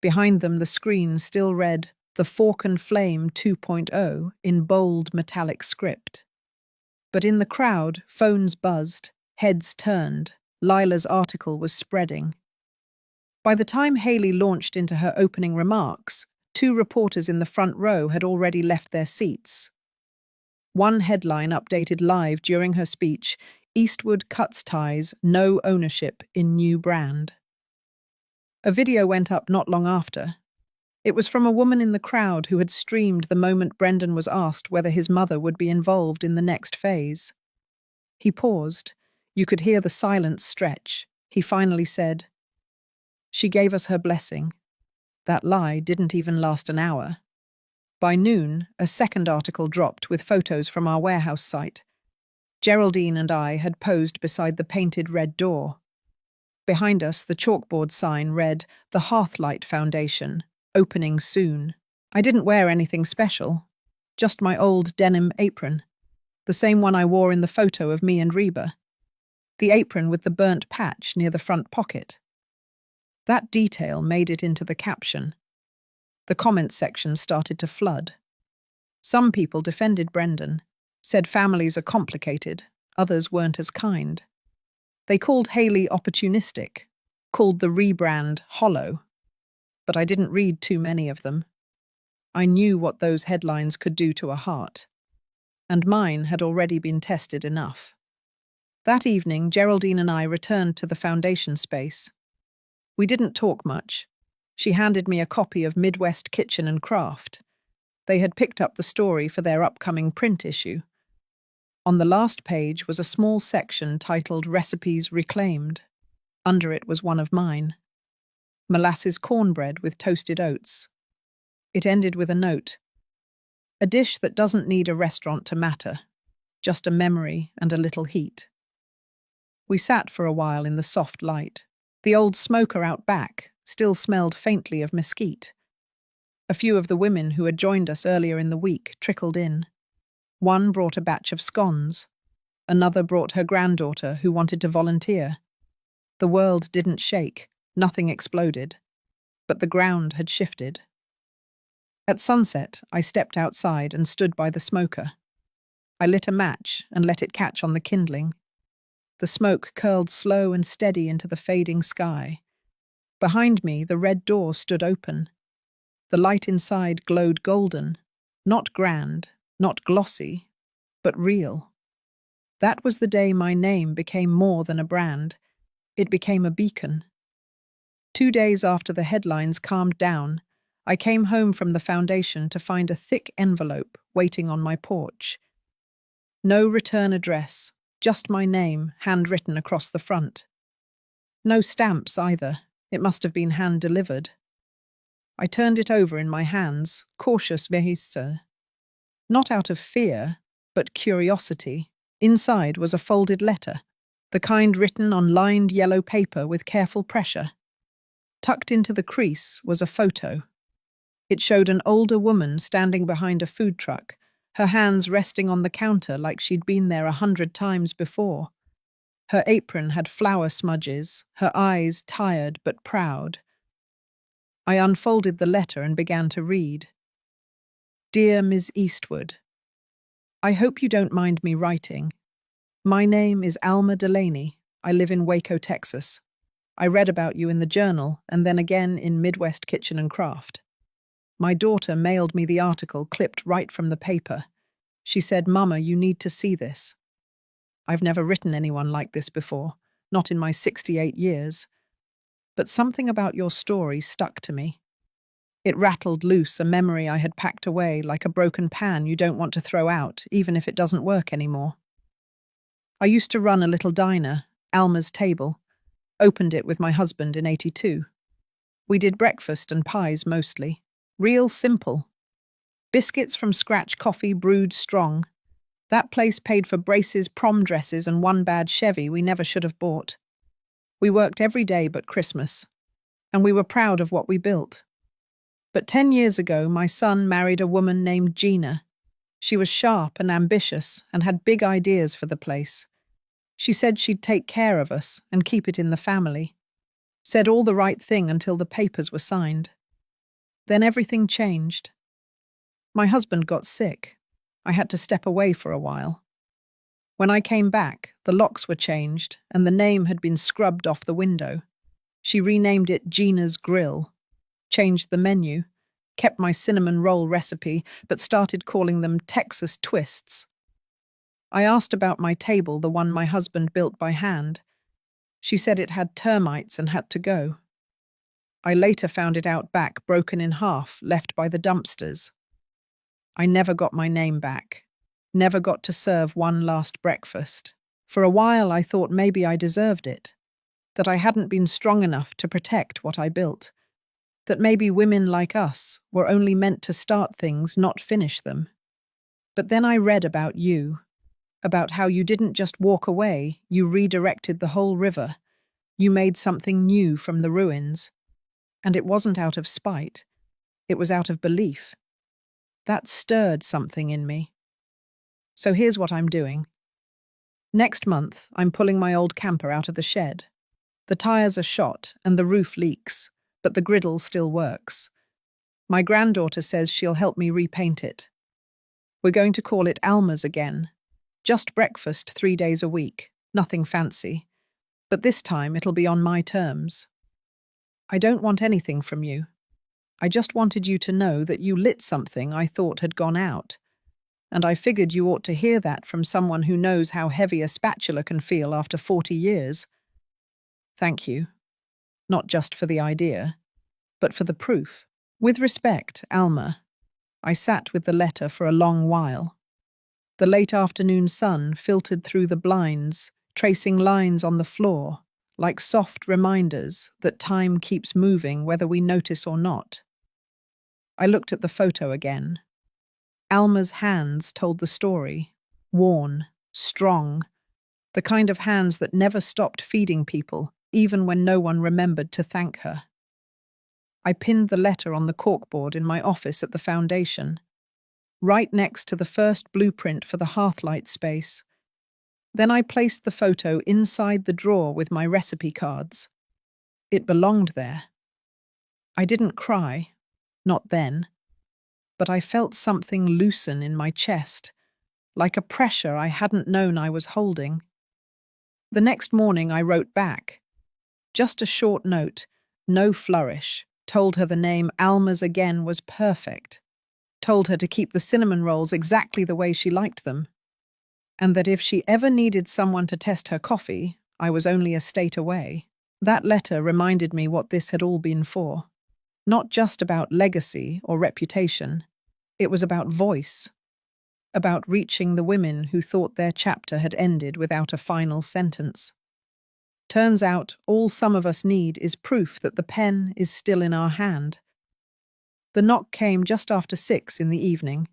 Behind them, the screen still read "The Fork and Flame 2.0 in bold metallic script. But in the crowd, phones buzzed, heads turned. Lila's article was spreading. By the time Haley launched into her opening remarks, 2 reporters in the front row had already left their seats. One headline updated live during her speech: "Eastwood cuts ties, no ownership in new brand." A video went up not long after. It was from a woman in the crowd who had streamed the moment Brendan was asked whether his mother would be involved in the next phase. He paused. You could hear the silence stretch. He finally said, "She gave us her blessing." That lie didn't even last an hour. By noon, a second article dropped with photos from our warehouse site. Geraldine and I had posed beside the painted red door. Behind us, the chalkboard sign read, "The Hearthlight Foundation, opening soon." I didn't wear anything special, just my old denim apron, the same one I wore in the photo of me and Reba. The apron with the burnt patch near the front pocket. That detail made it into the caption. The comments section started to flood. Some people defended Brendan, said families are complicated, others weren't as kind. They called Haley opportunistic, called the rebrand hollow. But I didn't read too many of them. I knew what those headlines could do to a heart. And mine had already been tested enough. That evening, Geraldine and I returned to the foundation space. We didn't talk much. She handed me a copy of Midwest Kitchen and Craft. They had picked up the story for their upcoming print issue. On the last page was a small section titled Recipes Reclaimed. Under it was one of mine: molasses cornbread with toasted oats. It ended with a note: a dish that doesn't need a restaurant to matter, just a memory and a little heat. We sat for a while in the soft light. The old smoker out back still smelled faintly of mesquite. A few of the women who had joined us earlier in the week trickled in. One brought a batch of scones. Another brought her granddaughter who wanted to volunteer. The world didn't shake, nothing exploded, but the ground had shifted. At sunset, I stepped outside and stood by the smoker. I lit a match and let it catch on the kindling. The smoke curled slow and steady into the fading sky. Behind me, the red door stood open. The light inside glowed golden, not grand, not glossy, but real. That was the day my name became more than a brand. It became a beacon. 2 days after the headlines calmed down, I came home from the foundation to find a thick envelope waiting on my porch. No return address, just my name handwritten across the front. No stamps either. It must have been hand-delivered. I turned it over in my hands, cautious vehisa. Not out of fear, but curiosity. Inside was a folded letter, the kind written on lined yellow paper with careful pressure. Tucked into the crease was a photo. It showed an older woman standing behind a food truck, her hands resting on the counter like she'd been there 100 times before. Her apron had flour smudges, her eyes tired but proud. I unfolded the letter and began to read. Dear Ms. Eastwood, I hope you don't mind me writing. My name is Alma Delaney. I live in Waco, Texas. I read about you in the journal and then again in Midwest Kitchen and Craft. My daughter mailed me the article clipped right from the paper. She said, Mama, you need to see this. I've never written anyone like this before, not in my 68 years. But something about your story stuck to me. It rattled loose a memory I had packed away like a broken pan you don't want to throw out, even if it doesn't work anymore. I used to run a little diner, Alma's Table, opened it with my husband in '82. We did breakfast and pies mostly. Real simple. Biscuits from scratch coffee brewed strong. That place paid for braces, prom dresses, and one bad Chevy we never should have bought. We worked every day but Christmas, and we were proud of what we built. But 10 years ago, my son married a woman named Gina. She was sharp and ambitious and had big ideas for the place. She said she'd take care of us and keep it in the family. Said all the right thing until the papers were signed. Then everything changed. My husband got sick. I had to step away for a while. When I came back, the locks were changed and the name had been scrubbed off the window. She renamed it Gina's Grill, changed the menu, kept my cinnamon roll recipe, but started calling them Texas Twists. I asked about my table, the one my husband built by hand. She said it had termites and had to go. I later found it out back, broken in half, left by the dumpsters. I never got my name back. Never got to serve one last breakfast. For a while I thought maybe I deserved it, that I hadn't been strong enough to protect what I built, that maybe women like us were only meant to start things, not finish them. But then I read about you, about how you didn't just walk away, you redirected the whole river. You made something new from the ruins. And it wasn't out of spite. It was out of belief. That stirred something in me. So here's what I'm doing. Next month, I'm pulling my old camper out of the shed. The tires are shot and the roof leaks, but the griddle still works. My granddaughter says she'll help me repaint it. We're going to call it Alma's again. Just breakfast 3 days a week, nothing fancy. But this time it'll be on my terms. I don't want anything from you. I just wanted you to know that you lit something I thought had gone out. and I figured you ought to hear that from someone who knows how heavy a spatula can feel after 40 years. Thank you, not just for the idea, but for the proof. With respect, Alma, I sat with the letter for a long while. The late afternoon sun filtered through the blinds, tracing lines on the floor, like soft reminders that time keeps moving whether we notice or not. I looked at the photo again. Alma's hands told the story, worn, strong, the kind of hands that never stopped feeding people, even when no one remembered to thank her. I pinned the letter on the corkboard in my office at the foundation, right next to the first blueprint for the hearthlight space. Then I placed the photo inside the drawer with my recipe cards. It belonged there. I didn't cry, not then, but I felt something loosen in my chest, like a pressure I hadn't known I was holding. The next morning I wrote back. Just a short note, no flourish, told her the name Alma's again was perfect, told her to keep the cinnamon rolls exactly the way she liked them, and that if she ever needed someone to test her coffee, I was only a state away. That letter reminded me what this had all been for. Not just about legacy or reputation. It was about voice, about reaching the women who thought their chapter had ended without a final sentence. Turns out, all some of us need is proof that the pen is still in our hand. The knock came just after 6 in the evening.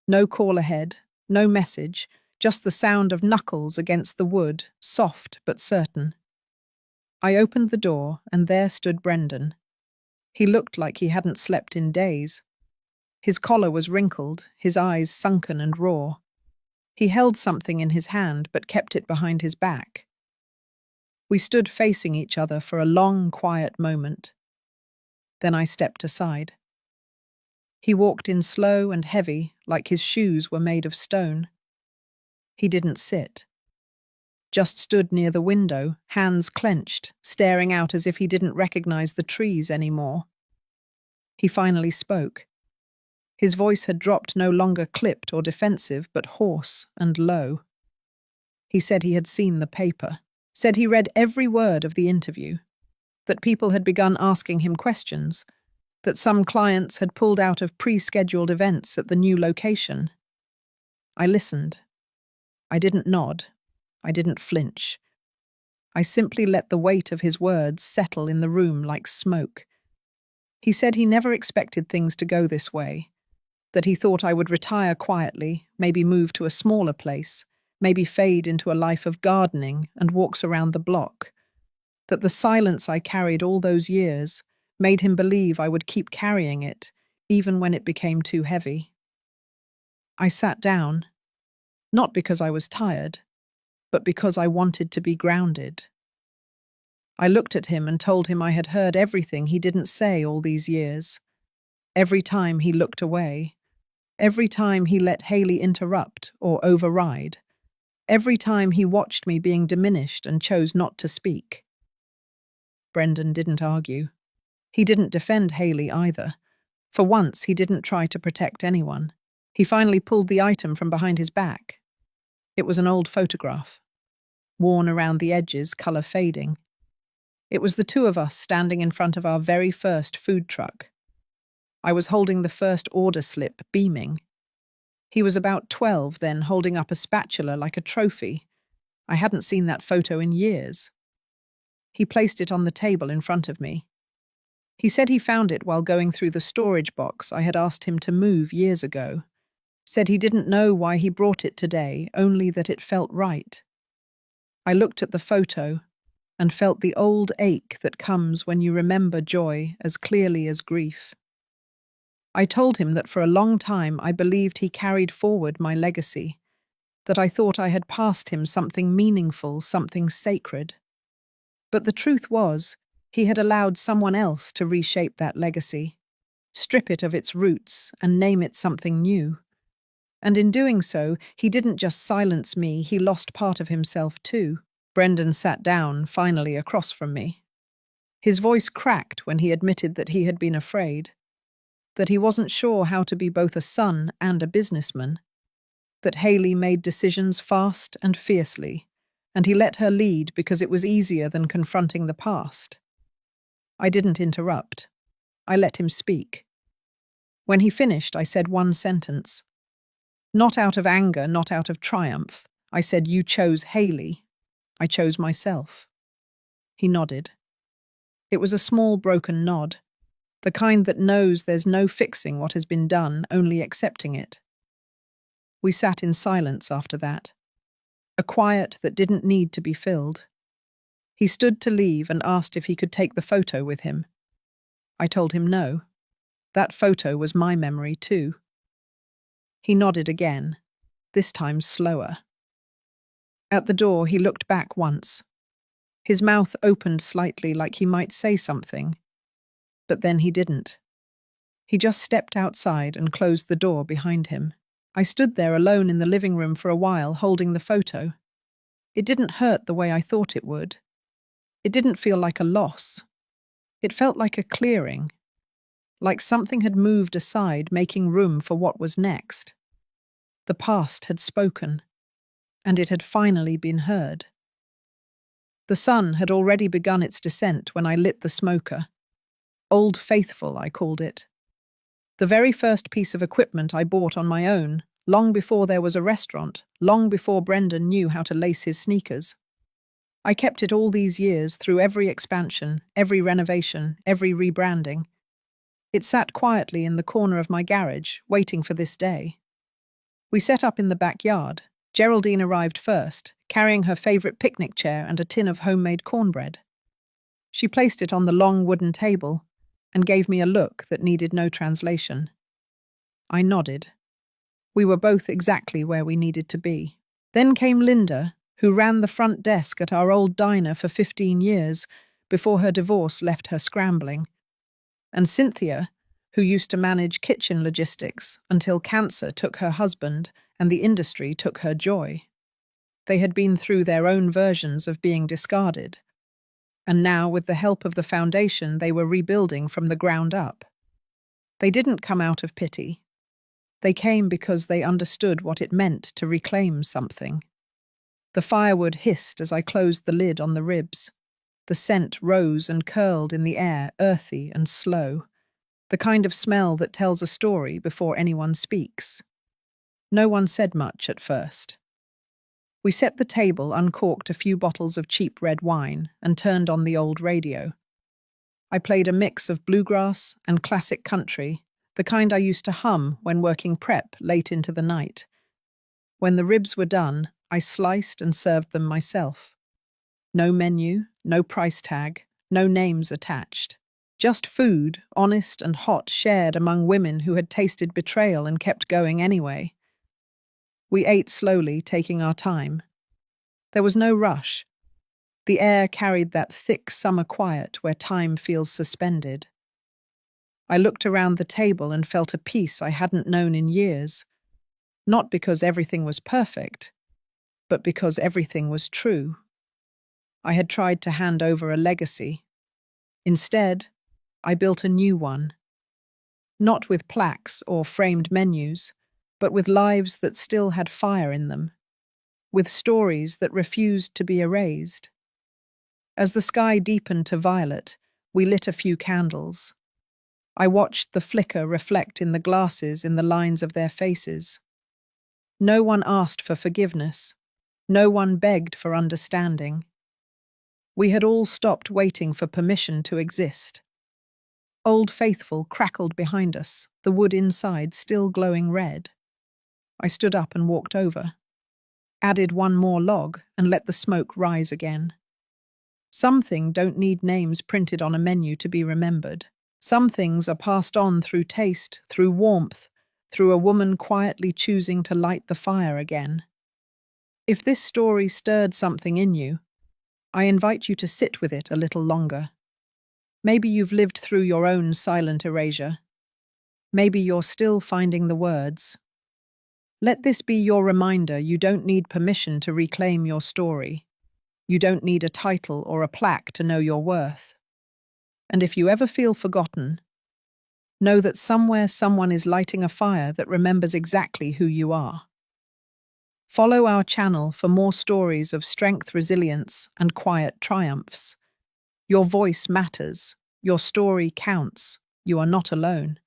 No call ahead, no message, just the sound of knuckles against the wood, soft but certain. I opened the door, and there stood Brendan. He looked like he hadn't slept in days. His collar was wrinkled, his eyes sunken and raw. He held something in his hand but kept it behind his back. We stood facing each other for a long, quiet moment. Then I stepped aside. He walked in slow and heavy, like his shoes were made of stone. He didn't sit. Just stood near the window, hands clenched, staring out as if he didn't recognize the trees anymore. He finally spoke. His voice had dropped, no longer clipped or defensive, but hoarse and low. He said he had seen the paper, said he read every word of the interview, that people had begun asking him questions, that some clients had pulled out of pre-scheduled events at the new location. I listened. I didn't nod. I didn't flinch. I simply let the weight of his words settle in the room like smoke. He said he never expected things to go this way, that he thought I would retire quietly, maybe move to a smaller place, maybe fade into a life of gardening and walks around the block, that the silence I carried all those years made him believe I would keep carrying it, even when it became too heavy. I sat down, not because I was tired, but because I wanted to be grounded. I looked at him and told him I had heard everything he didn't say all these years. Every time he looked away, every time he let Haley interrupt or override, every time he watched me being diminished and chose not to speak. Brendan didn't argue. He didn't defend Haley either. For once, he didn't try to protect anyone. He finally pulled the item from behind his back. It was an old photograph, worn around the edges, color fading. It was the two of us standing in front of our very first food truck. I was holding the first order slip, beaming. He was about 12 then, holding up a spatula like a trophy. I hadn't seen that photo in years. He placed it on the table in front of me. He said he found it while going through the storage box I had asked him to move years ago. Said he didn't know why he brought it today, only that it felt right. I looked at the photo and felt the old ache that comes when you remember joy as clearly as grief. I told him that for a long time I believed he carried forward my legacy, that I thought I had passed him something meaningful, something sacred. But the truth was, he had allowed someone else to reshape that legacy, strip it of its roots and name it something new. And in doing so, he didn't just silence me, he lost part of himself too. Brendan sat down, finally, across from me. His voice cracked when he admitted that he had been afraid, that he wasn't sure how to be both a son and a businessman. that Haley made decisions fast and fiercely, and he let her lead because it was easier than confronting the past. I didn't interrupt. I let him speak. When he finished, I said one sentence. Not out of anger, not out of triumph. I said, "You chose Haley. I chose myself." He nodded. It was a small, broken nod, the kind that knows there's no fixing what has been done, only accepting it. We sat in silence after that, a quiet that didn't need to be filled. He stood to leave and asked if he could take the photo with him. I told him no. That photo was my memory too. He nodded again, this time slower. At the door, he looked back once. His mouth opened slightly like he might say something, but then he didn't. He just stepped outside and closed the door behind him. I stood there alone in the living room for a while, holding the photo. It didn't hurt the way I thought it would. It didn't feel like a loss. It felt like a clearing, like something had moved aside, making room for what was next. The past had spoken, and it had finally been heard. The sun had already begun its descent when I lit the smoker. Old Faithful, I called it. The very first piece of equipment I bought on my own, long before there was a restaurant, long before Brendan knew how to lace his sneakers. I kept it all these years through every expansion, every renovation, every rebranding. It sat quietly in the corner of my garage, waiting for this day. We set up in the backyard. Geraldine arrived first, carrying her favourite picnic chair and a tin of homemade cornbread. She placed it on the long wooden table and gave me a look that needed no translation. I nodded. We were both exactly where we needed to be. Then came Linda, who ran the front desk at our old diner for 15 years before her divorce left her scrambling, and Cynthia, who used to manage kitchen logistics until cancer took her husband and the industry took her joy. They had been through their own versions of being discarded, and now, with the help of the foundation, they were rebuilding from the ground up. They didn't come out of pity. They came because they understood what it meant to reclaim something. The firewood hissed as I closed the lid on the ribs. The scent rose and curled in the air, earthy and slow, the kind of smell that tells a story before anyone speaks. No one said much at first. We set the table, uncorked a few bottles of cheap red wine, and turned on the old radio. I played a mix of bluegrass and classic country, the kind I used to hum when working prep late into the night. When the ribs were done, I sliced and served them myself. No menu, no price tag, no names attached. Just food, honest and hot, shared among women who had tasted betrayal and kept going anyway. We ate slowly, taking our time. There was no rush. The air carried that thick summer quiet where time feels suspended. I looked around the table and felt a peace I hadn't known in years, not because everything was perfect, but because everything was true. I had tried to hand over a legacy. Instead, I built a new one. Not with plaques or framed menus, but with lives that still had fire in them, with stories that refused to be erased. As the sky deepened to violet, we lit a few candles. I watched the flicker reflect in the glasses in the lines of their faces. No one asked for forgiveness. No one begged for understanding. We had all stopped waiting for permission to exist. Old Faithful crackled behind us, the wood inside still glowing red. I stood up and walked over, added one more log, and let the smoke rise again. Some things don't need names printed on a menu to be remembered. Some things are passed on through taste, through warmth, through a woman quietly choosing to light the fire again. If this story stirred something in you, I invite you to sit with it a little longer. Maybe you've lived through your own silent erasure. Maybe you're still finding the words. Let this be your reminder you don't need permission to reclaim your story. You don't need a title or a plaque to know your worth. And if you ever feel forgotten, know that somewhere someone is lighting a fire that remembers exactly who you are. Follow our channel for more stories of strength, resilience, and quiet triumphs. Your voice matters. Your story counts. You are not alone.